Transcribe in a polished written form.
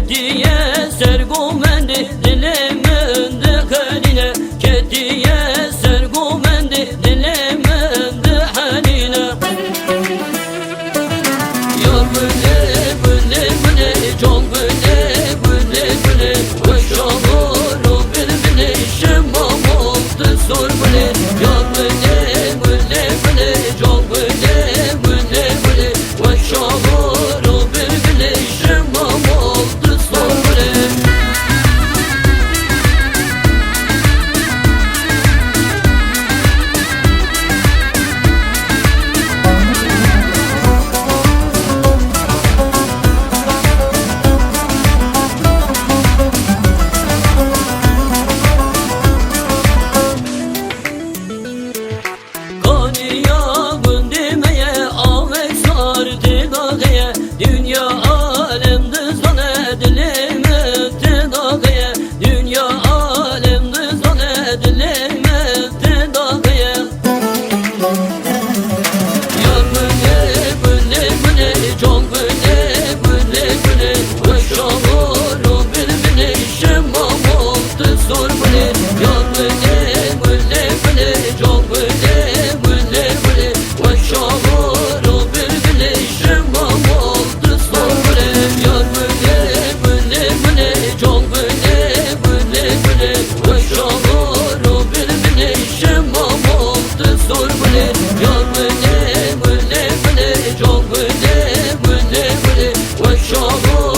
kediye sergomendi dilemendi haline, kediye sergomendi dilemendi haline. Yar böyle böyle böyle çok böyle böyle böyle koşamur birbirine şemmam oldu sor böyle. Yar böyle böyle böyle çok böyle böyle böyle koşamur birbirine şemmam oldu sor böyle. Dünya alemde zannedilemekte dağıya, dünya alemde zannedilemekte dağıya. Yar böyle böyle böyle çok böyle böyle böyle koşamur birbirine şemmam oldu sor böyle. Yar böyle böyle böyle çok böyle böyle böyle koşamur birbirine şemmam oldu sor böyle. Yar böyle böyle böyle çok böyle böyle böyle koşamur birbirine şemmam oldu sor böyle. Yar böyle böyle böyle çok böyle böyle böyle koşamur